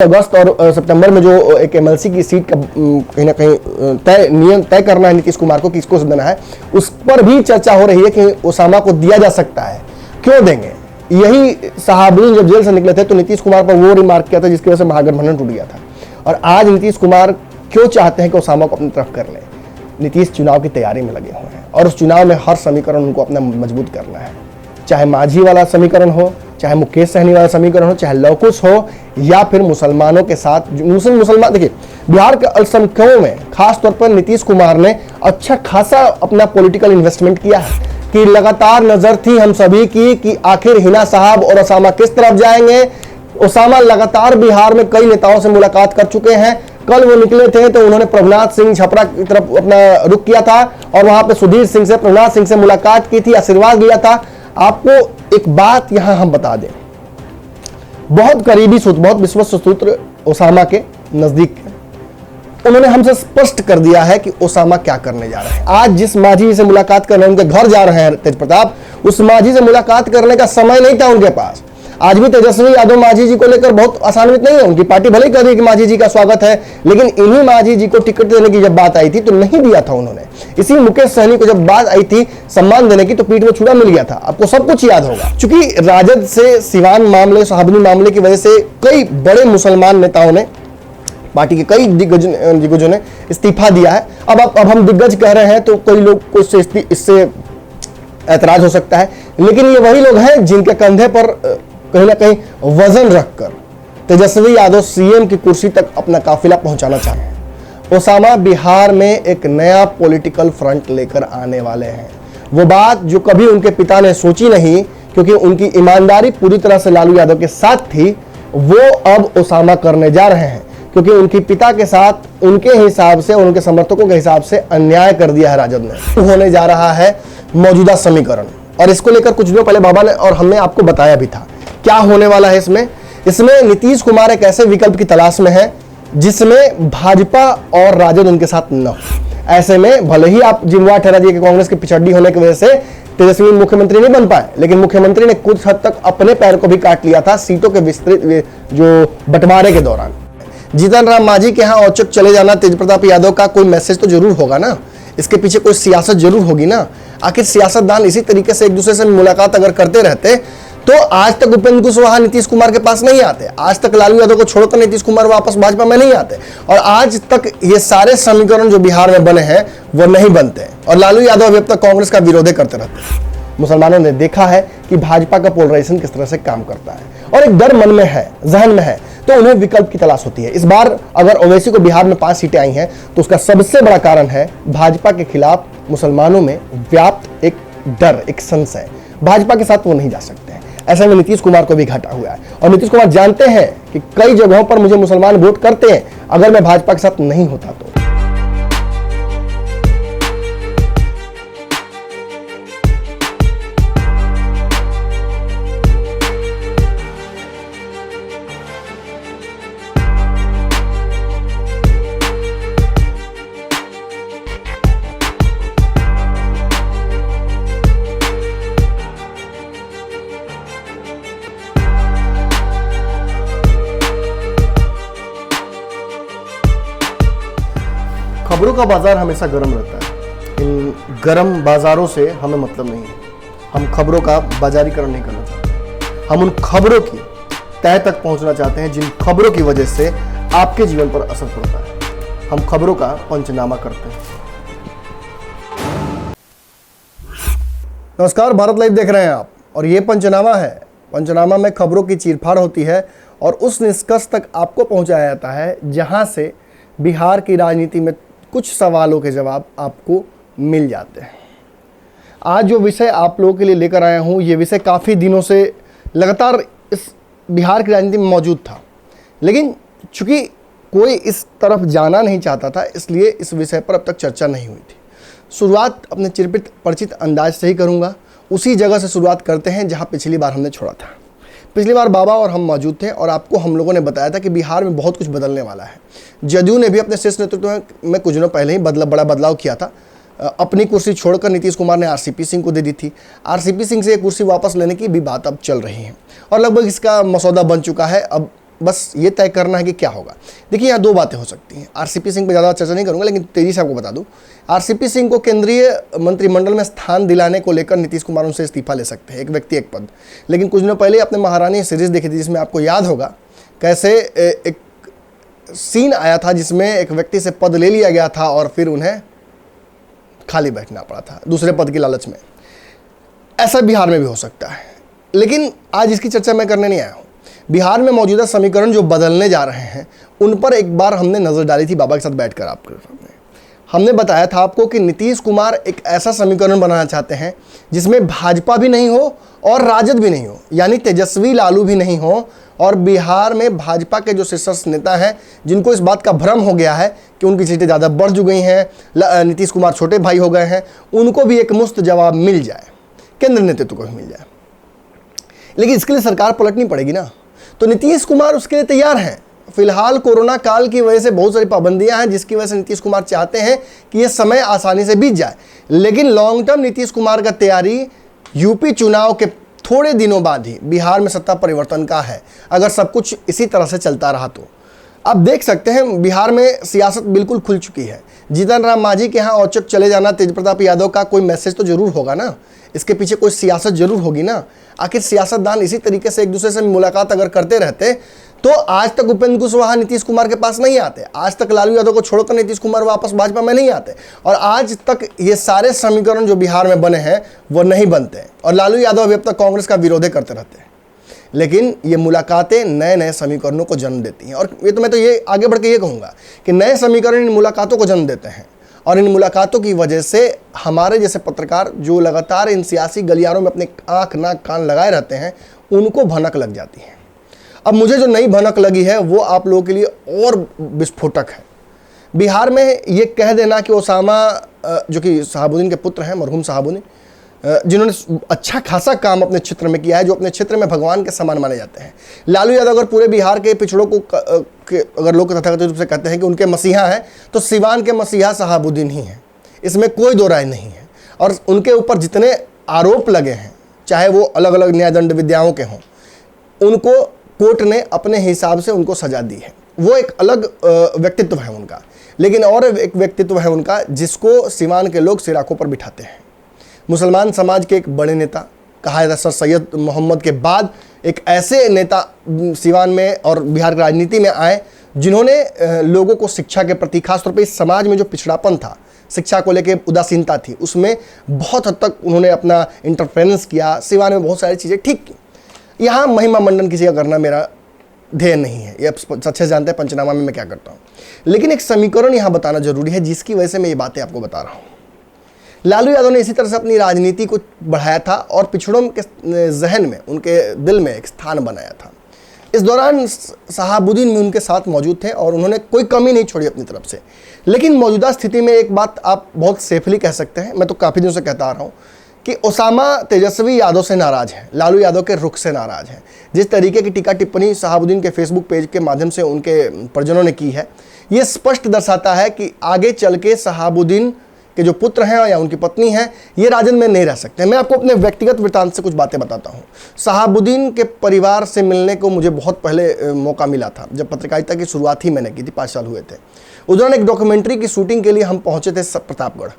अगस्त और सितंबर में जो एक एमएलसी की सीट का कहीं ना कहीं नियम तय करना है नीतीश कुमार को किसको देना है, उस पर भी चर्चा हो रही है कि ओसामा को दिया जा सकता है। क्यों देंगे? यही शहाबुद्दीन जब जेल से निकले थे तो नीतीश कुमार पर वो रिमार्क किया था जिसकी वजह से महागठबंधन टूट गया था। और आज नीतीश कुमार क्यों चाहते हैं कि ओसामा को अपनी तरफ कर ले? नीतीश चुनाव की तैयारी में लगे हुए हैं और उस चुनाव में हर समीकरण उनको अपना मजबूत करना है, चाहे मांझी वाला समीकरण हो, चाहे मुकेश सहनी वाला समीकरण हो, चाहे लवकुश हो, या फिर मुसलमानों के साथ मुसलमान। देखिए, बिहार के अल्पसंख्यकों में खास तौर पर नीतीश कुमार ने अच्छा खासा अपना पॉलिटिकल इन्वेस्टमेंट किया है कि लगातार नजर थी हम सभी की कि आखिर हिना साहब और ओसामा किस तरफ जाएंगे। ओसामा लगातार बिहार में कई नेताओं से मुलाकात कर चुके हैं। कल वो निकले थे तो उन्होंने प्रभुनाथ सिंह छपरा की तरफ अपना रुख किया था और वहां पे सुधीर सिंह से, प्रभुनाथ सिंह से मुलाकात की थी, आशीर्वाद लिया था। आपको एक बात यहां हम बता दें, बहुत करीबी सूत्र, बहुत विश्वस्त सूत्र ओसामा के नजदीक है, उन्होंने हमसे स्पष्ट कर दिया है कि ओसामा क्या करने जा रहे हैं। आज जिस मांझी से मुलाकात करने उनके घर जा रहे हैं तेज प्रताप, उस मांझी से मुलाकात करने का समय नहीं था उनके पास। आज भी तेजस्वी यादव मांझी जी को लेकर बहुत आसान्वित नहीं है। उनकी पार्टी भले ही कह रही कि मांझी जी का स्वागत है, लेकिन इन्हीं मांझी जी को टिकट देने की जब बात आई थी तो नहीं दिया था उन्होंने। इसी मुकेश सहनी को जब बात आई थी सम्मान देने की तो पीठ में छुरा मिल गया था। आपको सब कुछ याद होगा। चूंकि राजद से सिवान मामले, शहाबुद्दीन मामले की वजह से कई बड़े मुसलमान नेताओं ने, पार्टी के कई दिग्गजों ने इस्तीफा दिया है। अब हम दिग्गज कह रहे हैं तो कई लोग को इससे ऐतराज हो सकता है, लेकिन ये वही लोग हैं जिनके कंधे पर कहीं ना कहीं वजन रखकर तेजस्वी यादव सीएम की कुर्सी तक अपना काफिला पहुंचाना चाहते हैं। ओसामा बिहार में एक नया पॉलिटिकल फ्रंट लेकर आने वाले हैं। वो बात जो कभी उनके पिता ने सोची नहीं, क्योंकि उनकी ईमानदारी पूरी तरह से लालू यादव के साथ थी, वो अब ओसामा करने जा रहे हैं। क्योंकि उनके पिता के साथ उनके हिसाब से, उनके समर्थकों के हिसाब से अन्याय कर दिया है राजद ने। होने जा रहा है मौजूदा समीकरण, और इसको लेकर कुछ दिनों पहले बाबा ने और हमने आपको बताया भी था क्या होने वाला है। इसमें नीतीश कुमार एक ऐसे विकल्प की तलाश में है जिसमें भाजपा और राजद उनके साथ न हो। ऐसे में भले ही आप जिम्वा ठहरा दिए कि कांग्रेस की पिछड़ी होने की वजह से तेजस्वी मुख्यमंत्री नहीं बन पाए, लेकिन मुख्यमंत्री ने कुछ हद तक अपने पैर को भी काट लिया था सीटों के विस्तृत जो बंटवारे के दौरान। जीतन राम मांझी के यहाँ औचक चले जाना तेज प्रताप यादव का कोई मैसेज तो जरूर होगा ना, इसके पीछे कोई सियासत जरूर होगी ना। आखिर सियासतदान इसी तरीके से एक दूसरे से मुलाकात अगर करते रहते तो आज तक उपेंद्र कुशवाहा नीतीश कुमार के पास नहीं आते, आज तक लालू यादव को छोड़कर नीतीश कुमार वापस भाजपा में नहीं आते, और आज तक ये सारे समीकरण जो बिहार में बने हैं वो नहीं बनते, और लालू यादव अभी अब तक कांग्रेस का विरोध करते रहते हैं। मुसलमानों ने देखा है कि भाजपा का पोलराइजेशन किस तरह से काम करता है, और एक डर मन में है, जहन में है, तो उन्हें विकल्प की तलाश होती है। इस बार अगर ओवैसी को बिहार में 5 सीटें आई हैं तो उसका सबसे बड़ा कारण है भाजपा के खिलाफ मुसलमानों में व्याप्त एक डर, एक संशय। भाजपा के साथ वो नहीं जा सकते हैं। ऐसे में नीतीश कुमार को भी घाटा हुआ है, और नीतीश कुमार जानते हैं कि कई जगहों पर मुझे मुसलमान वोट करते हैं अगर मैं भाजपा के साथ नहीं होता तो। खबरों का बाजार हमेशा गर्म रहता है। इन गर्म बाजारों से हमें मतलब नहीं है। हम खबरों का बाजारीकरण नहीं करना चाहते। हम उन खबरों की तह तक पहुंचना चाहते हैं जिन खबरों की वजह से आपके जीवन पर असर पड़ता है। हम खबरों का पंचनामा करते हैं। नमस्कार, भारत लाइव देख रहे हैं आप, और ये पंचनामा है। पंचनामा में खबरों की चीरफाड़ होती है और उस निष्कर्ष तक आपको पहुंचाया जाता है जहां से बिहार की राजनीति में कुछ सवालों के जवाब आपको मिल जाते हैं। आज जो विषय आप लोगों के लिए लेकर आया हूँ, ये विषय काफ़ी दिनों से लगातार इस बिहार की राजनीति में मौजूद था, लेकिन चूंकि कोई इस तरफ जाना नहीं चाहता था, इसलिए इस विषय पर अब तक चर्चा नहीं हुई थी। शुरुआत अपने चिरपित परिचित अंदाज से ही करूँगा। उसी जगह से शुरुआत करते हैं जहाँ पिछली बार हमने छोड़ा था। पिछली बार बाबा और हम मौजूद थे और आपको हम लोगों ने बताया था कि बिहार में बहुत कुछ बदलने वाला है। जदयू ने भी अपने शीर्ष नेतृत्व में कुछ दिनों पहले ही बड़ा बदलाव किया था। अपनी कुर्सी छोड़कर नीतीश कुमार ने आरसीपी सिंह को दे दी थी। आरसीपी सिंह से ये कुर्सी वापस लेने की भी बात अब चल रही है और लगभग इसका मसौदा बन चुका है। अब बस ये तय करना है कि क्या होगा। देखिए यहाँ दो बातें हो सकती हैं। आरसीपी सिंह पर ज़्यादा चर्चा नहीं करूंगा, लेकिन तेजी से आपको बता दूं, आरसीपी सिंह को केंद्रीय मंत्रिमंडल में स्थान दिलाने को लेकर नीतीश कुमार उनसे इस्तीफा ले सकते हैं, एक व्यक्ति एक पद। लेकिन कुछ दिनों पहले आपने महारानी सीरीज देखी थी, जिसमें आपको याद होगा कैसे एक सीन आया था जिसमें एक व्यक्ति से पद ले लिया गया था और फिर उन्हें खाली बैठना पड़ा था दूसरे पद की लालच में। ऐसा बिहार में भी हो सकता है, लेकिन आज इसकी चर्चा मैं करने नहीं आया हूँ। बिहार में मौजूदा समीकरण जो बदलने जा रहे हैं उन पर एक बार हमने नज़र डाली थी बाबा के साथ बैठकर। आपके सामने हमने बताया था आपको कि नीतीश कुमार एक ऐसा समीकरण बनाना चाहते हैं जिसमें भाजपा भी नहीं हो और राजद भी नहीं हो, यानी तेजस्वी लालू भी नहीं हो, और बिहार में भाजपा के जो शीर्ष नेता हैं जिनको इस बात का भ्रम हो गया है कि उनकी सीटें ज़्यादा बढ़ चुकी हैं, नीतीश कुमार छोटे भाई हो गए हैं, उनको भी एक मुफ्त जवाब मिल जाए, केंद्र नेतृत्व को भी मिल जाए। लेकिन इसके लिए सरकार पलटनी पड़ेगी ना, तो नीतीश कुमार उसके लिए तैयार हैं। फिलहाल कोरोना काल की वजह से बहुत सारी पाबंदियां हैं जिसकी वजह से नीतीश कुमार चाहते हैं कि यह समय आसानी से बीत जाए, लेकिन लॉन्ग टर्म नीतीश कुमार का तैयारी यूपी चुनाव के थोड़े दिनों बाद ही बिहार में सत्ता परिवर्तन का है, अगर सब कुछ इसी तरह से चलता रहा तो। आप देख सकते हैं बिहार में सियासत बिल्कुल खुल चुकी है। जीतन राम मांझी के यहाँ औचक चले जाना, तेज प्रताप यादव का कोई मैसेज तो जरूर होगा ना, इसके पीछे कोई सियासत जरूर होगी ना। आखिर सियासतदान इसी तरीके से एक दूसरे से मुलाकात अगर करते रहते तो आज तक उपेंद्र कुशवाहा नीतीश कुमार के पास नहीं आते, आज तक लालू यादव को छोड़कर नीतीश कुमार वापस भाजपा में नहीं आते, और आज तक ये सारे समीकरण जो बिहार में बने हैं वो नहीं बनते, और लालू यादव अभी अब तक कांग्रेस का विरोध करते रहते हैं। लेकिन ये मुलाकातें नए नए समीकरणों को जन्म देती हैं, और मैं तो ये आगे बढ़ के ये कहूँगा कि नए समीकरण इन मुलाकातों को जन्म देते हैं, और इन मुलाकातों की वजह से हमारे जैसे पत्रकार जो लगातार इन सियासी गलियारों में अपने आँख नाक कान लगाए रहते हैं उनको भनक लग जाती है। अब मुझे जो नई भनक लगी है वो आप लोगों के लिए और विस्फोटक है। बिहार में ये कह देना कि ओसामा जो कि शहाबुद्दीन के पुत्र हैं, मरहूम शहाबुद्दीन, जिन्होंने अच्छा खासा काम अपने क्षेत्र में किया है, जो अपने क्षेत्र में भगवान के समान माने जाते हैं। लालू यादव अगर पूरे बिहार के पिछड़ों को अगर लोग तथाकथित रूप से कहते हैं कि उनके मसीहा हैं, तो सिवान के मसीहा शहाबुद्दीन ही हैं, इसमें कोई दो राय नहीं है। और उनके ऊपर जितने आरोप लगे हैं, चाहे वो अलग अलग न्याय दंड विद्याओं के हों, उनको कोर्ट ने अपने हिसाब से उनको सजा दी है। वो एक अलग व्यक्तित्व है उनका, लेकिन और एक व्यक्तित्व है उनका जिसको सिवान के लोग सिराकों पर बिठाते हैं। मुसलमान समाज के एक बड़े नेता कहा जाता है, सर सैयद मोहम्मद के बाद एक ऐसे नेता सिवान में और बिहार की राजनीति में आए जिन्होंने लोगों को शिक्षा के प्रति, खासतौर पर इस समाज में जो पिछड़ापन था, शिक्षा को लेकर उदासीनता थी, उसमें बहुत हद तक उन्होंने अपना इंटरफेरेंस किया, सिवान में बहुत सारी चीज़ें ठीक की। यहाँ महिमा मंडन किसी का करना मेरा ध्येय नहीं है, ये अच्छे जानते हैं पंचनामा में मैं क्या करता हूँ, लेकिन एक समीकरण यहाँ बताना जरूरी है जिसकी वजह से मैं ये बातें आपको बता रहा हूँ। लालू यादव ने इसी तरह से अपनी राजनीति को बढ़ाया था और पिछड़ों के जहन में, उनके दिल में एक स्थान बनाया था। इस दौरान शहाबुद्दीन भी उनके साथ मौजूद थे और उन्होंने कोई कमी नहीं छोड़ी अपनी तरफ से। लेकिन मौजूदा स्थिति में एक बात आप बहुत सेफली कह सकते हैं, मैं तो काफ़ी दिनों से कहता आ रहा हूँ कि ओसामा तेजस्वी यादव से नाराज़ हैं, लालू यादव के रुख से नाराज़ हैं। जिस तरीके की टीका टिप्पणी शहाबुद्दीन के फेसबुक पेज के माध्यम से उनके परिजनों ने की है, ये स्पष्ट दर्शाता है कि आगे चल के शहाबुद्दीन के जो पुत्र हैं या उनकी पत्नी हैं, ये राजद में नहीं रह सकते। मैं आपको अपने व्यक्तिगत वृत्तांत से कुछ बातें बताता हूँ। शहाबुद्दीन के परिवार से मिलने को मुझे बहुत पहले मौका मिला था, जब पत्रकारिता की शुरुआत ही मैंने की थी, 5 साल हुए थे। उस दौरान एक डॉक्यूमेंट्री की शूटिंग के लिए हम पहुंचे थे प्रतापगढ़।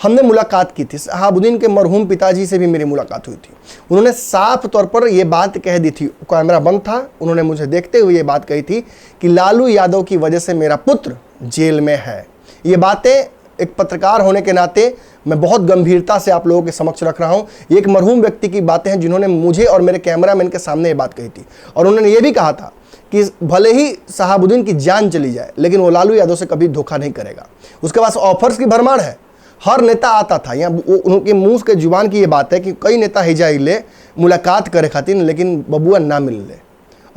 हमने मुलाकात की थी, शहाबुद्दीन के मरहूम पिताजी से भी मेरी मुलाकात हुई थी। उन्होंने साफ तौर पर यह बात कह दी थी, कैमरा बंद था, उन्होंने मुझे देखते हुए ये बात कही थी कि लालू यादव की वजह से मेरा पुत्र जेल में है। ये बातें एक पत्रकार होने के नाते मैं बहुत गंभीरता से आप लोगों के समक्ष रख रहा हूं। ये एक मरहूम व्यक्ति की बातें हैं जिन्होंने मुझे और मेरे कैमरामैन के सामने ये बात कही थी, और उन्होंने ये भी कहा था कि भले ही शहाबुद्दीन की जान चली जाए लेकिन वो लालू यादव से कभी धोखा नहीं करेगा। उसके पास ऑफर्स की भरमार है, हर नेता आता था। यहाँ उनके मुंह के जुबान की ये बात है कि कई नेता हिजाई ले मुलाकात करे खातिर, लेकिन बबुआ ना मिल ले,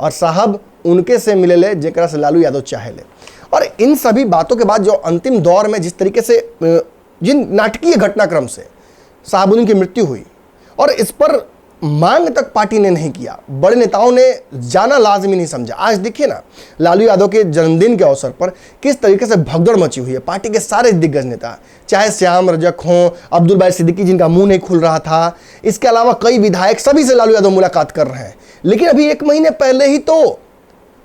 और साहब उनके से मिले ले जेकरा से लालू यादव चाहे ले। और इन सभी बातों के बाद जो अंतिम दौर में जिस तरीके से जिन नाटकीय घटनाक्रम से शहाबुद्दीन की मृत्यु हुई, और इस पर मांग तक पार्टी ने नहीं किया, बड़े नेताओं ने जाना लाजमी नहीं समझा। आज देखिए ना, लालू यादव के जन्मदिन के अवसर पर किस तरीके से भगदड़ मची हुई है। पार्टी के सारे दिग्गज नेता, चाहे श्याम रजक हों, अब्दुल बारी सिद्दीकी जिनका मुंह नहीं खुल रहा था, इसके अलावा कई विधायक, सभी से लालू यादव मुलाकात कर रहे हैं। लेकिन अभी 1 महीने पहले ही तो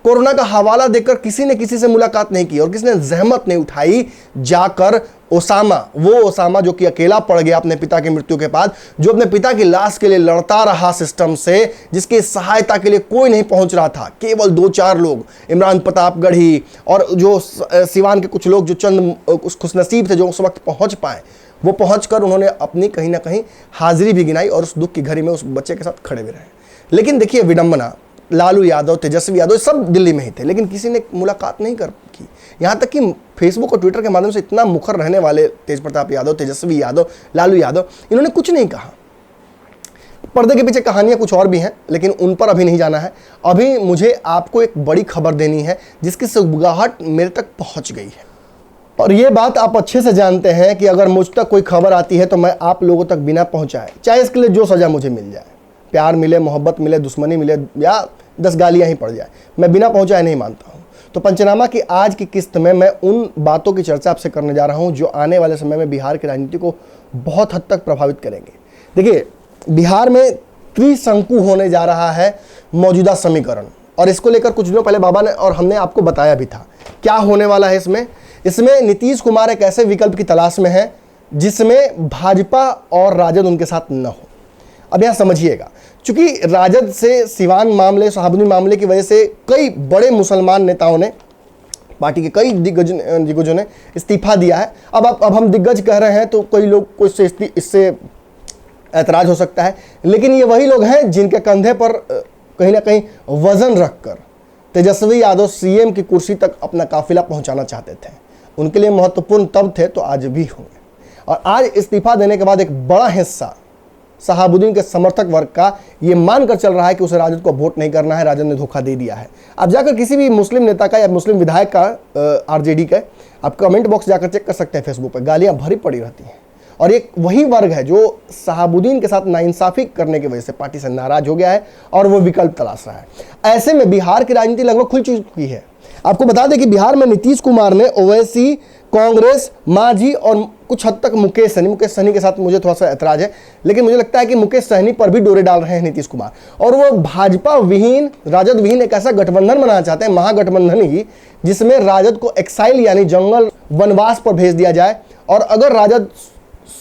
कोरोना का हवाला देकर किसी ने किसी से मुलाकात नहीं की और किसी ने जहमत नहीं उठाई जाकर वो ओसामा जो कि अकेला पड़ गया अपने पिता की मृत्यु के बाद, जो अपने पिता की लाश के लिए लड़ता रहा सिस्टम से, जिसकी सहायता के लिए कोई नहीं पहुंच रहा था, केवल 2-4 लोग, इमरान प्रतापगढ़ी और जो सिवान के कुछ लोग जो चंद खुशनसीब थे जो उस वक्त पहुंच पाए, वो पहुंचकर उन्होंने अपनी कहीं ना कहीं हाजिरी भी गिनाई और उस दुख की घड़ी में उस बच्चे के साथ खड़े भी रहे। लेकिन देखिए विडंबना, लालू यादव, तेजस्वी यादव सब दिल्ली में ही थे, लेकिन किसी ने मुलाकात नहीं कर की। यहाँ तक कि फेसबुक और ट्विटर के माध्यम से इतना मुखर रहने वाले तेज प्रताप यादव, तेजस्वी यादव, लालू यादव, इन्होंने कुछ नहीं कहा। पर्दे के पीछे कहानियां कुछ और भी हैं, लेकिन उन पर अभी नहीं जाना है। अभी मुझे आपको एक बड़ी खबर देनी है जिसकी सुगबुगाहट मेरे तक पहुंच गई है, और ये बात आप अच्छे से जानते हैं कि अगर मुझ तक कोई खबर आती है तो मैं आप लोगों तक बिना पहुंचाए, चाहे इसके लिए जो सजा मुझे मिल जाए, प्यार मिले, मोहब्बत मिले, दुश्मनी मिले या 10 गालियां ही पड़ जाए, मैं बिना पहुंचाए नहीं मानता हूं। तो पंचनामा की आज की किस्त में मैं उन बातों की चर्चा आपसे करने जा रहा हूं जो आने वाले समय में बिहार की राजनीति को बहुत हद तक प्रभावित करेंगे। देखिए, बिहार में त्रिशंकु होने जा रहा है मौजूदा समीकरण, और इसको लेकर कुछ दिनों पहले बाबा ने और हमने आपको बताया भी था क्या होने वाला है। इसमें नीतीश कुमार एक ऐसे विकल्प की तलाश में है जिसमें भाजपा और राजद उनके साथ न हो। अब यहां समझिएगा, चूंकि राजद से सिवान मामले, शहाबुद्दीन मामले की वजह से कई बड़े मुसलमान नेताओं ने, पार्टी के कई दिग्गजों ने इस्तीफा दिया है। अब हम दिग्गज कह रहे हैं तो कई लोग को इससे ऐतराज हो सकता है, लेकिन ये वही लोग हैं जिनके कंधे पर कहीं ना कहीं वजन रखकर तेजस्वी यादव सीएम की कुर्सी तक अपना काफिला पहुंचाना चाहते थे। उनके लिए महत्वपूर्ण तब थे तो आज भी होंगे। और आज इस्तीफा देने के बाद एक बड़ा हिस्सा शहाबुद्दीन के समर्थक वर्ग का ये मानकर चल रहा है कि उसे राजद को वोट नहीं करना है, राजद ने धोखा दे दिया है। आप जाकर किसी भी मुस्लिम नेता का या मुस्लिम विधायक का, आरजेडी का, आप कमेंट बॉक्स जाकर चेक कर सकते हैं, फेसबुक पर गालियां भरी पड़ी रहती हैं। और एक वही वर्ग है जो शहाबुद्दीन के साथ नाइंसाफी करने की वजह से पार्टी से नाराज हो गया है और वो विकल्प तलाश रहा है। ऐसे में बिहार की राजनीति लगभग खुल चुकी है। आपको बता दें कि बिहार में नीतीश कुमार ने ओवैसी, कांग्रेस, मांझी और कुछ हद तक मुकेश सहनी के साथ मुझे थोड़ा सा ऐतराज है, लेकिन मुझे लगता है कि मुकेश सहनी पर भी डोरे डाल रहे हैं नीतीश कुमार, और वो भाजपा विहीन, राजद विहीन एक ऐसा गठबंधन बनाना चाहते हैं, महागठबंधन ही, जिसमें राजद को एक्साइल यानी जंगल वनवास पर भेज दिया जाए। और अगर राजद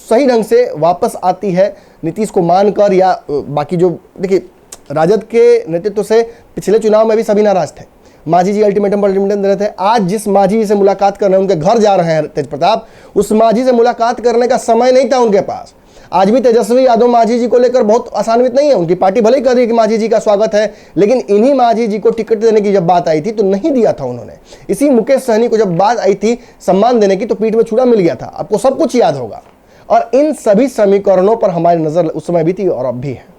सही ढंग से वापस आती है नीतीश को मानकर, या बाकी जो, देखिए राजद के नेतृत्व से पिछले चुनाव में भी सभी नाराज थे, मांझी जी अल्टीमेटम पर अल्टीमेटम दे रहे थे। आज जिस मांझी से मुलाकात करने उनके घर जा रहे हैं तेज प्रताप, उस मांझी से मुलाकात करने का समय नहीं था उनके पास। आज भी तेजस्वी यादव मांझी जी को लेकर बहुत आसान्वित नहीं है। उनकी पार्टी भले ही कर रही है कि मांझी जी का स्वागत है, लेकिन इन्हीं मांझी जी को टिकट देने की जब बात आई थी तो नहीं दिया था उन्होंने। इसी मुकेश सहनी को जब बात आई थी सम्मान देने की तो पीठ में छुरा मिल गया था, आपको सब कुछ याद होगा। और इन सभी समीकरणों पर हमारी नजर उस समय भी थी और अब भी है।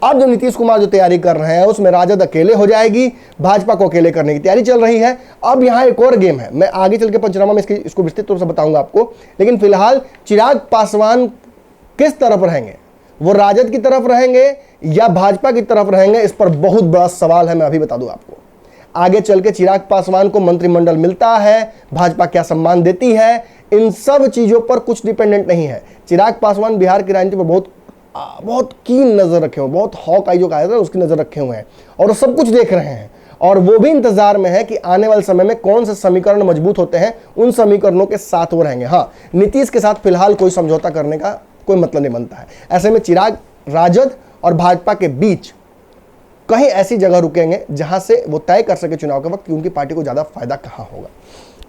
अब जो नीतीश कुमार जो तैयारी कर रहे हैं उसमें राजद अकेले हो जाएगी, भाजपा को अकेले करने की तैयारी चल रही है। अब यहाँ एक और गेम है, मैं आगे चल के पंचनामा में इसको विस्तृत तौर से बताऊंगा आपको, लेकिन फिलहाल चिराग पासवान किस तरफ रहेंगे, वो राजद की तरफ रहेंगे या भाजपा की तरफ रहेंगे, इस पर बहुत बड़ा सवाल है। मैं अभी बता दूं आपको, आगे चल के चिराग पासवान को मंत्रिमंडल मिलता है, भाजपा क्या सम्मान देती है, इन सब चीजों पर कुछ डिपेंडेंट नहीं है। चिराग पासवान बिहार की राजनीति पर बहुत कीन नजर रखे हुए, बहुत हॉक आई जो कहा जाता है उसकी नजर रखे हुए हैं, और वो सब कुछ देख रहे हैं। और वो भी इंतजार में है कि आने वाले समय में कौन से समीकरण मजबूत होते हैं, उन समीकरणों के साथ वो रहेंगे। हाँ, नीतीश के साथ फिलहाल कोई समझौता करने का कोई मतलब नहीं बनता है। ऐसे में चिराग राजद और भाजपा के बीच कहीं ऐसी जगह रुकेंगे जहां से वो तय कर सके चुनाव के वक्त कि उनकी पार्टी को ज्यादा फायदा कहां होगा।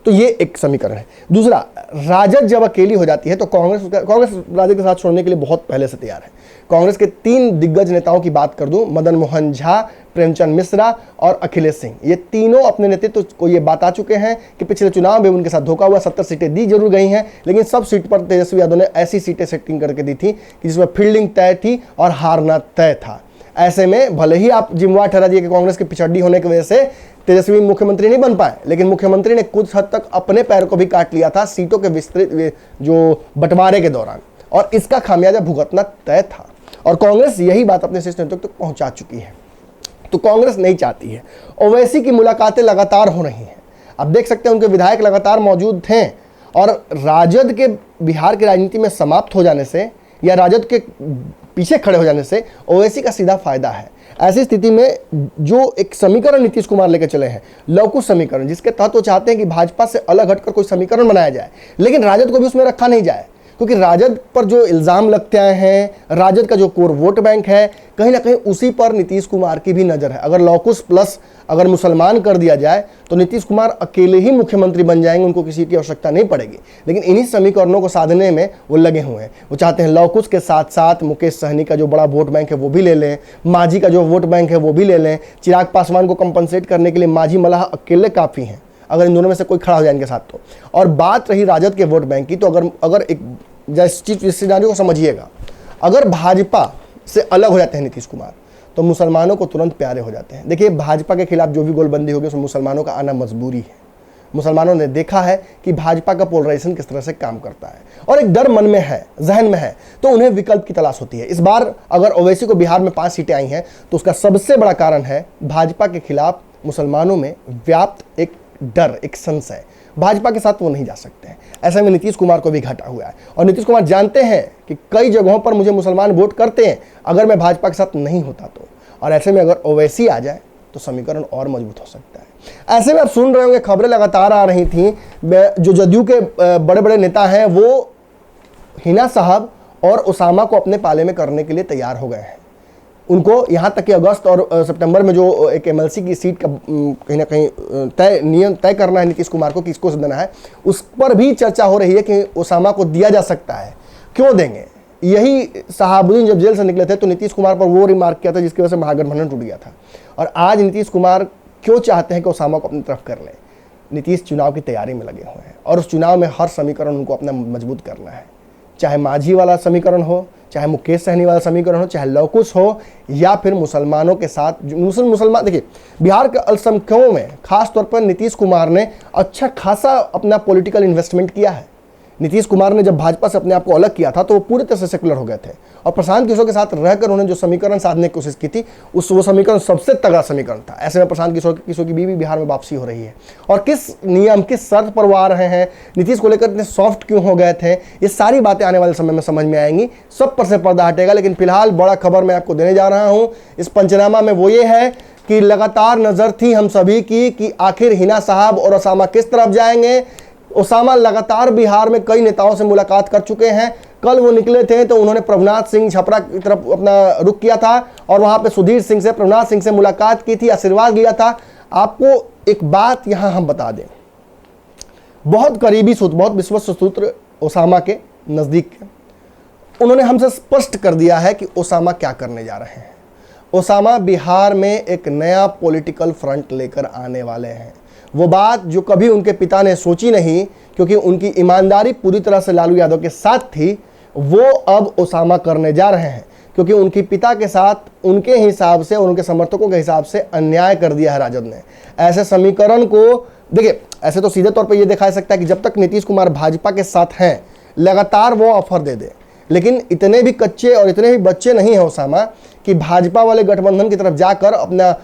तो ये एक समीकरण है। दूसरा, राजद जब अकेली हो जाती है तो कांग्रेस राजद के साथ छोड़ने के लिए बहुत पहले से तैयार है। कांग्रेस के 3 दिग्गज नेताओं की बात कर दूं, मदन मोहन झा, प्रेमचंद मिश्रा और अखिलेश सिंह, ये तीनों अपने नेतृत्व को ये बात आ चुके हैं कि पिछले चुनाव में उनके साथ धोखा हुआ। 70 सीटें दी जरूर गई हैं, लेकिन सब सीट पर तेजस्वी यादव ने ऐसी सीटें सेटिंग करके दी थी कि जिसमें फील्डिंग तय थी और हारना तय था। ऐसे में भले ही आप जिम्मेवार ठहरा दिए कि कांग्रेस की पिछड़ी होने की वजह से तेजस्वी मुख्यमंत्री नहीं बन पाए, लेकिन मुख्यमंत्री ने कुछ हद तक अपने पैर को भी काट लिया था सीटों के विस्तृत जो बंटवारे के दौरान, और इसका खामियाजा भुगतना तय था। और कांग्रेस यही बात अपने शीर्ष नेतृत्व तक पहुंचा चुकी है। तो कांग्रेस नहीं चाहती है। ओवैसी की मुलाकातें लगातार हो रही हैं, आप देख सकते हैं उनके विधायक लगातार मौजूद थे, और राजद के बिहार की राजनीति में समाप्त हो जाने से या राजद के पीछे खड़े हो जाने से ओवैसी का सीधा फायदा है। ऐसी स्थिति में जो एक समीकरण नीतीश कुमार लेकर चले हैं, लवकुश समीकरण, जिसके तहत वो चाहते हैं कि भाजपा से अलग हटकर कोई समीकरण बनाया जाए, लेकिन राजद को भी उसमें रखा नहीं जाए, क्योंकि राजद पर जो इल्ज़ाम लगते आए हैं, राजद का जो कोर वोट बैंक है, कहीं ना कहीं उसी पर नीतीश कुमार की भी नज़र है। अगर लवकुश प्लस अगर मुसलमान कर दिया जाए तो नीतीश कुमार अकेले ही मुख्यमंत्री बन जाएंगे, उनको किसी की आवश्यकता नहीं पड़ेगी। लेकिन इन्हीं समीकरणों को साधने में वो लगे हुए हैं। वो चाहते हैं लवकुश के साथ साथ मुकेश सहनी का जो बड़ा वोट बैंक है वो भी ले लें, मांझी का जो वोट बैंक है वो भी ले लें। चिराग पासवान को कंपनसेट करने के लिए मांझी मल्लाह अकेले काफ़ी हैं, अगर इन दोनों में से कोई खड़ा हो जाए इनके साथ तो। और बात रही राजद के वोट बैंक की, तो अगर एक इस सिनारियो को समझिएगा, अगर भाजपा से अलग हो जाते हैं नीतीश कुमार तो मुसलमानों को तुरंत प्यारे हो जाते हैं। देखिए, भाजपा के खिलाफ जो भी गोलबंदी होगी उसमें मुसलमानों का आना मजबूरी है। मुसलमानों ने देखा है कि भाजपा का पोलराइजेशन किस तरह से काम करता है, और एक डर मन में है, जहन में है, तो उन्हें विकल्प की तलाश होती है। इस बार अगर ओवैसी को बिहार में 5 सीटें आई हैं तो उसका सबसे बड़ा कारण है भाजपा के खिलाफ मुसलमानों में व्याप्त एक डर, एक संशय। भाजपा के साथ वो नहीं जा सकते हैं। ऐसे में नीतीश कुमार को भी घाटा हुआ है, और नीतीश कुमार जानते हैं कि कई जगहों पर मुझे मुसलमान वोट करते हैं अगर मैं भाजपा के साथ नहीं होता तो। और ऐसे में अगर ओवैसी आ जाए तो समीकरण और मजबूत हो सकता है। ऐसे में आप सुन रहे होंगे, खबरें लगातार आ रही थी, जो जदयू के बड़े बड़े नेता हैं वो हिना साहब और उसामा को अपने पाले में करने के लिए तैयार हो गए हैं। उनको यहाँ तक कि अगस्त और सितंबर में जो एक एमएलसी की सीट का कहीं ना कहीं तय करना है नीतीश कुमार को, किसको देना है, उस पर भी चर्चा हो रही है कि उसामा को दिया जा सकता है। क्यों देंगे? यही शहाबुद्दीन जब जेल से निकले थे तो नीतीश कुमार पर वो रिमार्क किया था जिसकी वजह से महागठबंधन टूट गया था। और आज नीतीश कुमार क्यों चाहते हैं कि उसामा को अपनी तरफ कर लें? नीतीश चुनाव की तैयारी में लगे हुए हैं, और उस चुनाव में हर समीकरण उनको अपना मजबूत करना है। चाहे मांझी वाला समीकरण हो, चाहे मुकेश सहनी वाला समीकरण हो, चाहे लवकुश हो, या फिर मुसलमानों के साथ मुसलमान। देखिए, बिहार के अल्पसंख्यकों में खास तौर पर नीतीश कुमार ने अच्छा खासा अपना पॉलिटिकल इन्वेस्टमेंट किया है। नीतीश कुमार ने जब भाजपा से अपने आप को अलग किया था तो वो पूरी तरह से सेकुलर हो गए थे, और प्रशांत किशोर के साथ रहकर उन्होंने जो समीकरण साधने की कोशिश की थी वो समीकरण सबसे तगड़ा समीकरण था। ऐसे में प्रशांत किशोर की बीवी बिहार में वापसी हो रही है, और किस नियम, किस शर्त पर वो आ रहे हैं, नीतीश को लेकर इतने सॉफ्ट क्यों हो गए थे, ये सारी बातें आने वाले समय में समझ में आएंगी, सब पर से पर्दा हटेगा। लेकिन फिलहाल बड़ा खबर मैं आपको देने जा रहा हूं इस पंचनामा में, वो ये है कि लगातार नजर थी हम सभी की कि आखिर हिना साहब और उसामा किस तरफ जाएंगे। उसामा लगातार बिहार में कई नेताओं से मुलाकात कर चुके हैं। कल वो निकले थे तो उन्होंने प्रभुनाथ सिंह छपरा की तरफ अपना रुख किया था, और वहां पे सुधीर सिंह से, प्रभुनाथ सिंह से मुलाकात की थी, आशीर्वाद लिया था। आपको एक बात यहां हम बता दें, बहुत करीबी सूत्र, बहुत विश्वस्त सूत्र उसामा के नजदीक के, उन्होंने हमसे स्पष्ट कर दिया है कि उसामा क्या करने जा रहे हैं। उसामा बिहार में एक नया पॉलिटिकल फ्रंट लेकर आने वाले हैं। वो बात जो कभी उनके पिता ने सोची नहीं, क्योंकि उनकी ईमानदारी पूरी तरह से लालू यादव के साथ थी, वो अब उसामा करने जा रहे हैं, क्योंकि उनके पिता के साथ उनके हिसाब से और उनके समर्थकों के हिसाब से अन्याय कर दिया है राजद ने। ऐसे समीकरण को देखिए, ऐसे तो सीधे तौर पर यह दिखा सकता है कि जब तक नीतीश कुमार भाजपा के साथ हैं लगातार वो ऑफर दे दे, लेकिन इतने भी कच्चे और इतने भी बच्चे नहीं हैं उसामा कि भाजपा वाले गठबंधन की तरफ जाकर अपना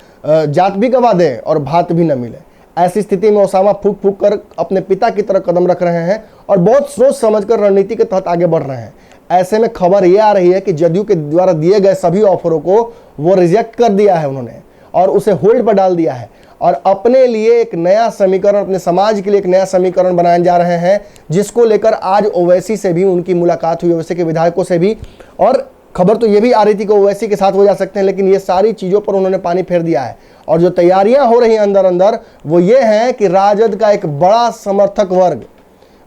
जात भी गवा दें और भात भी न मिले। ऐसी स्थिति में उसामा फूक फूक कर अपने पिता की तरह कदम रख रहे हैं और बहुत सोच समझकर रणनीति के तहत आगे बढ़ रहे हैं। ऐसे में खबर यह आ रही है कि जदयू के द्वारा दिए गए सभी ऑफरों को वो रिजेक्ट कर दिया है उन्होंने, और उसे होल्ड पर डाल दिया है, और अपने लिए एक नया समीकरण, अपने समाज के लिए एक नया समीकरण बनाने जा रहे हैं, जिसको लेकर आज ओवैसी से भी उनकी मुलाकात हुई, ओवैसी के विधायकों से भी। और खबर तो ये भी आ रही थी कि ओवैसी के साथ हो जा सकते हैं, लेकिन ये सारी चीज़ों पर उन्होंने पानी फेर दिया है। और जो तैयारियां हो रही हैं अंदर अंदर, वो ये हैं कि राजद का एक बड़ा समर्थक वर्ग,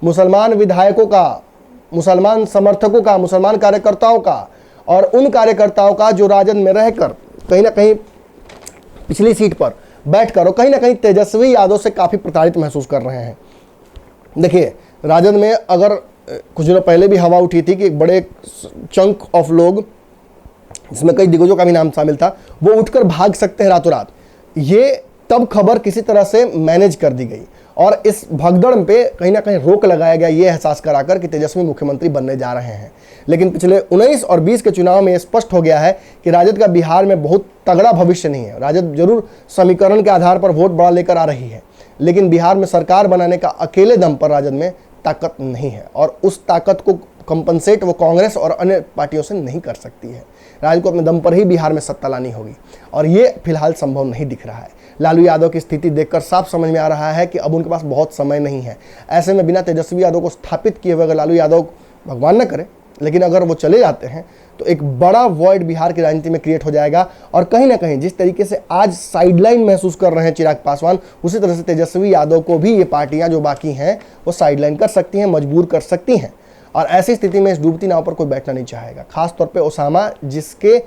मुसलमान विधायकों का, मुसलमान समर्थकों का, मुसलमान कार्यकर्ताओं का, और उन कार्यकर्ताओं का जो राजद में रहकर कहीं ना कहीं पिछली सीट पर बैठकर और कहीं ना कहीं तेजस्वी यादव से काफ़ी प्रताड़ित महसूस कर रहे हैं। देखिए, राजद में अगर कुछ दिनों पहले भी हवा उठी थी कि एक बड़े चंक ऑफ लोग, जिसमें कई दिग्गजों का भी नाम शामिल था, वो उठकर भाग सकते हैं रातों रात। ये तब खबर किसी तरह से मैनेज कर दी गई, और इस भगदड़ पे कहीं ना कहीं रोक लगाया गया, ये एहसास कराकर कि तेजस्वी मुख्यमंत्री बनने जा रहे हैं। लेकिन पिछले 19 और 20 के चुनाव में स्पष्ट हो गया है कि राजद का बिहार में बहुत तगड़ा भविष्य नहीं है। राजद जरूर समीकरण के आधार पर वोट बढ़ा लेकर आ रही है, लेकिन बिहार में सरकार बनाने का अकेले दम पर राजद में ताकत नहीं है, और उस ताकत को कंपनसेट वो कांग्रेस और अन्य पार्टियों से नहीं कर सकती है। राजद को अपने दम पर ही बिहार में सत्ता लानी होगी और ये फिलहाल संभव नहीं दिख रहा है। लालू यादव की स्थिति देखकर साफ समझ में आ रहा है कि अब उनके पास बहुत समय नहीं है। ऐसे में बिना तेजस्वी यादव को स्थापित किए हुए अगर लालू यादव, भगवान न करे, लेकिन अगर वो चले जाते हैं तो एक बड़ा वॉइड बिहार की राजनीति में क्रिएट हो जाएगा। और कहीं ना कहीं जिस तरीके से आज साइडलाइन महसूस कर रहे हैं चिराग पासवान, उसी तरह से तेजस्वी यादव को भी ये पार्टियां जो बाकी हैं वो साइडलाइन कर सकती हैं, मजबूर कर सकती हैं। और ऐसी स्थिति में इस डूबती नाव पर कोई बैठना नहीं चाहेगा, खासतौर पर ओसामा, जिसके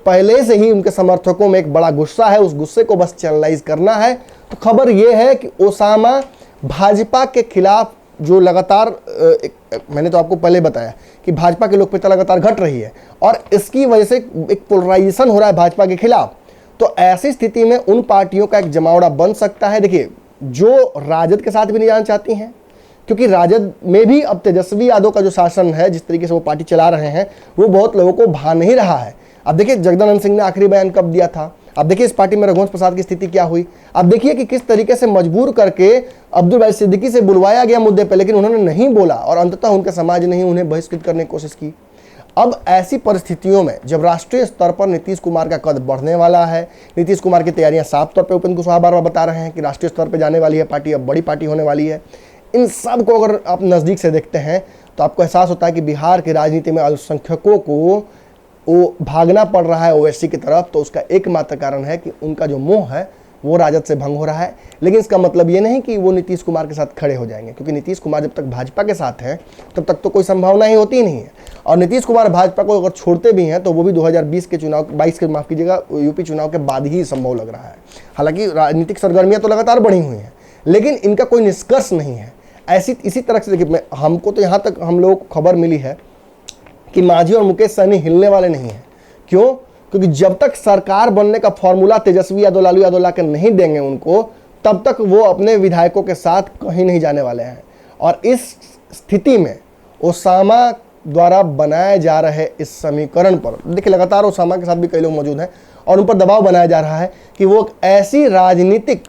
पहले से ही उनके समर्थकों में एक बड़ा गुस्सा है। उस गुस्से को बस चैनलाइज करना है। तो खबर यह है कि ओसामा भाजपा के खिलाफ जो लगातार मैंने तो आपको पहले बताया कि भाजपा की लोकप्रियता लगातार घट रही है और इसकी वजह से एक पोलराइजेशन हो रहा है भाजपा के खिलाफ। तो ऐसी स्थिति में उन पार्टियों का एक जमावड़ा बन सकता है। देखिए, जो राजद के साथ भी नहीं जाना चाहती हैं, क्योंकि राजद में भी अब तेजस्वी यादव का जो शासन है, जिस तरीके से वो पार्टी चला रहे हैं, वो बहुत लोगों को भा नहीं रहा है। अब देखिए जगदानंद सिंह ने आखिरी बयान कब दिया था, अब देखिए इस पार्टी में रघुवंश प्रसाद की स्थिति क्या हुई। अब देखिए कि किस तरीके से मजबूर करके अब्दुल बारी सिद्दीकी से बुलवाया गया मुद्दे पर, लेकिन उन्होंने नहीं बोला और अंततः उनके समाज ने ही उन्हें बहिष्कृत करने की कोशिश की। अब ऐसी परिस्थितियों में जब राष्ट्रीय स्तर पर नीतीश कुमार का कद बढ़ने वाला है, नीतीश कुमार की तैयारियां साफ तौर पर उपेंद्र कुशवाहा बार-बार बता रहे हैं कि राष्ट्रीय स्तर पर जाने वाली है पार्टी, अब बड़ी पार्टी होने वाली है। इन सब को अगर आप नज़दीक से देखते हैं तो आपको एहसास होता है कि बिहार की राजनीति में अल्पसंख्यकों को वो भागना पड़ रहा है ओवैसी की तरफ। तो उसका एकमात्र कारण है कि उनका जो मोह है वो राजद से भंग हो रहा है। लेकिन इसका मतलब ये नहीं कि वो नीतीश कुमार के साथ खड़े हो जाएंगे, क्योंकि नीतीश कुमार जब तक भाजपा के साथ हैं तब तक तो कोई संभावना ही होती नहीं है। और नीतीश कुमार भाजपा को अगर छोड़ते भी हैं तो वो भी 2020 के चुनाव, 22 के माफ़ कीजिएगा, यूपी चुनाव के बाद ही संभव लग रहा है। हालांकि राजनीतिक सरगर्मियाँ तो लगातार बढ़ी हुई हैं, लेकिन इनका कोई निष्कर्ष नहीं है। इसी तरह से देखिए, हमको तो यहाँ तक हम लोग को खबर मिली है कि मांझी और मुकेश सहनी हिलने वाले नहीं हैं। क्यों? क्योंकि जब तक सरकार बनने का फॉर्मूला तेजस्वी यादव, लालू यादव ला के नहीं देंगे उनको, तब तक वो अपने विधायकों के साथ कहीं नहीं जाने वाले हैं। और इस स्थिति में ओसामा द्वारा बनाए जा रहे इस समीकरण पर देखिए, लगातार ओसामा के साथ भी कई लोग मौजूद हैं और उन पर दबाव बनाया जा रहा है कि वो ऐसी राजनीतिक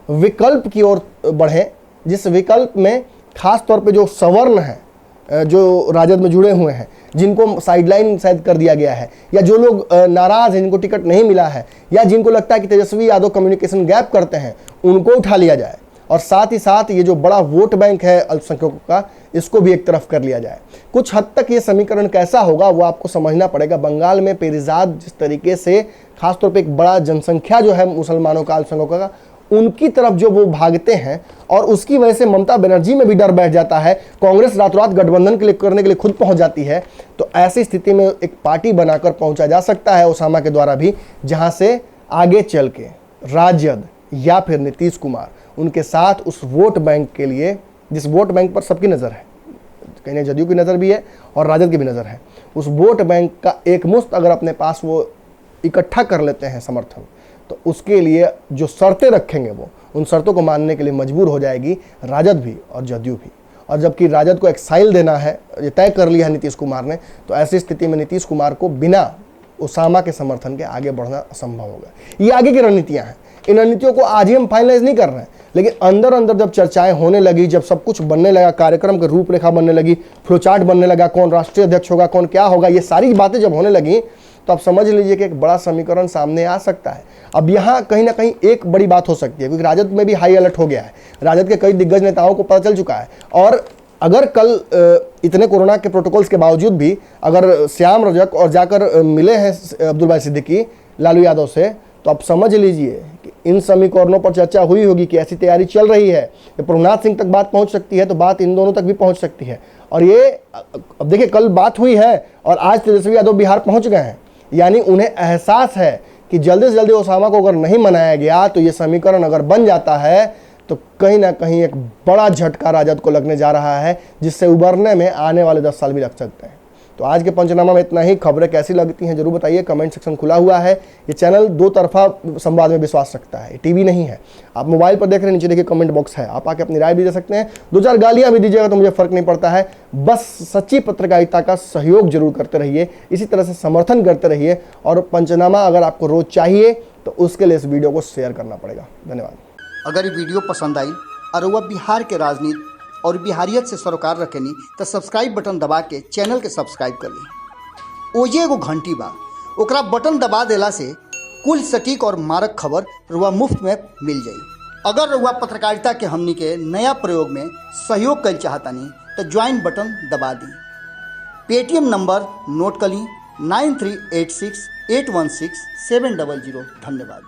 विकल्प की ओर बढ़े जिस विकल्प में खास तौर पे जो सवर्ण हैं, जो राजद में जुड़े हुए हैं, जिनको साइडलाइन शायद कर दिया गया है, या जो लोग नाराज हैं, जिनको टिकट नहीं मिला है, या जिनको लगता है कि तेजस्वी यादव कम्युनिकेशन गैप करते हैं, उनको उठा लिया जाए। और साथ ही साथ ये जो बड़ा वोट बैंक है अल्पसंख्यकों का, इसको भी एक तरफ कर लिया जाए। कुछ हद तक ये समीकरण कैसा होगा वो आपको समझना पड़ेगा। बंगाल में पेरिजाद जिस तरीके से खासतौर पर एक बड़ा जनसंख्या जो है मुसलमानों का, अल्पसंख्यकों का, उनकी तरफ जो वो भागते हैं और उसकी वजह से ममता बनर्जी में भी डर बैठ जाता है। कांग्रेस रातों रात गठबंधन के लिए करने के लिए खुद पहुंच जाती है। तो ऐसी स्थिति में एक पार्टी बनाकर पहुंचा जा सकता है ओसामा के द्वारा भी, जहां से आगे चल के राजद या फिर नीतीश कुमार उनके साथ उस वोट बैंक के लिए, जिस वोट बैंक पर सबकी नज़र है, कहीं जदयू की नज़र भी है और राजद की भी नज़र है, उस वोट बैंक का एक मुश्त अगर अपने पास वो इकट्ठा कर लेते हैं समर्थन, तो उसके लिए जो शर्तें रखेंगे वो उन शर्तों को मानने के लिए मजबूर हो जाएगी राजद भी और जदयू भी। और जबकि राजद को एक्साइल देना है, ये तय कर लिया है नीतीश कुमार ने, तो ऐसी स्थिति में नीतीश कुमार को बिना ओसामा के समर्थन के आगे बढ़ना असंभव होगा। ये आगे की रणनीतियां हैं। इन रणनीतियों को आज ही हम फाइनलाइज नहीं कर रहे हैं, लेकिन अंदर अंदर जब चर्चाएं होने लगी, जब सब कुछ बनने लगा, कार्यक्रम की रूपरेखा बनने लगी, फ्लोचार्ट बनने लगा, कौन राष्ट्रीय अध्यक्ष होगा, कौन क्या होगा, ये सारी बातें जब होने लगी, तो आप समझ लीजिए कि एक बड़ा समीकरण सामने आ सकता है। अब यहाँ कहीं ना कहीं एक बड़ी बात हो सकती है, क्योंकि राजद में भी हाई अलर्ट हो गया है। राजद के कई दिग्गज नेताओं को पता चल चुका है। और अगर कल इतने कोरोना के प्रोटोकॉल्स के बावजूद भी अगर श्याम रजक और जाकर मिले हैं अब्दुल बारी सिद्दीकी लालू यादव से, तो आप समझ लीजिए कि इन समीकरणों पर चर्चा हुई होगी कि ऐसी तैयारी चल रही है। प्रभुनाथ सिंह तक बात पहुंच सकती है, तो बात इन दोनों तक भी पहुंच सकती है। और ये अब देखिए, कल बात हुई है और आज तेजस्वी यादव बिहार पहुंच गए हैं, यानी उन्हें एहसास है कि जल्दी से जल्दी ओसामा को अगर नहीं मनाया गया तो ये समीकरण अगर बन जाता है तो कहीं ना कहीं एक बड़ा झटका राजद को लगने जा रहा है, जिससे उबरने में आने वाले 10 साल भी लग सकते हैं। तो आज के पंचनामा में इतना ही। खबरें कैसी लगती हैं जरूर बताइए, कमेंट सेक्शन खुला हुआ है। ये चैनल दो तरफा संवाद में विश्वास रखता है, टीवी नहीं है। आप मोबाइल पर देख रहे हैं, नीचे देखिए कमेंट बॉक्स है, आप आके अपनी राय भी दे सकते हैं। 2-4 गालियां भी दीजिएगा तो मुझे फर्क नहीं पड़ता है। बस सच्ची पत्रकारिता का सहयोग जरूर करते रहिए, इसी तरह से समर्थन करते रहिए। और पंचनामा अगर आपको रोज चाहिए तो उसके लिए इस वीडियो को शेयर करना पड़ेगा। धन्यवाद। अगर ये वीडियो पसंद आई और वह बिहार के राजनीति और बिहारियत से सरोकार रखेनी तो सब्सक्राइब बटन दबा के चैनल के सब्सक्राइब कर ली। ओजे एगो घंटी बा, ओकरा बटन दबा देला से कुल सटीक और मारक खबर रुआ मुफ्त में मिल जाई। अगर रुआ पत्रकारिता के हमनी के नया प्रयोग में सहयोग कर चाहतानी तो ज्वाइन बटन दबा दी। पेटीएम नंबर नोट कर ली 9386816700। धन्यवाद।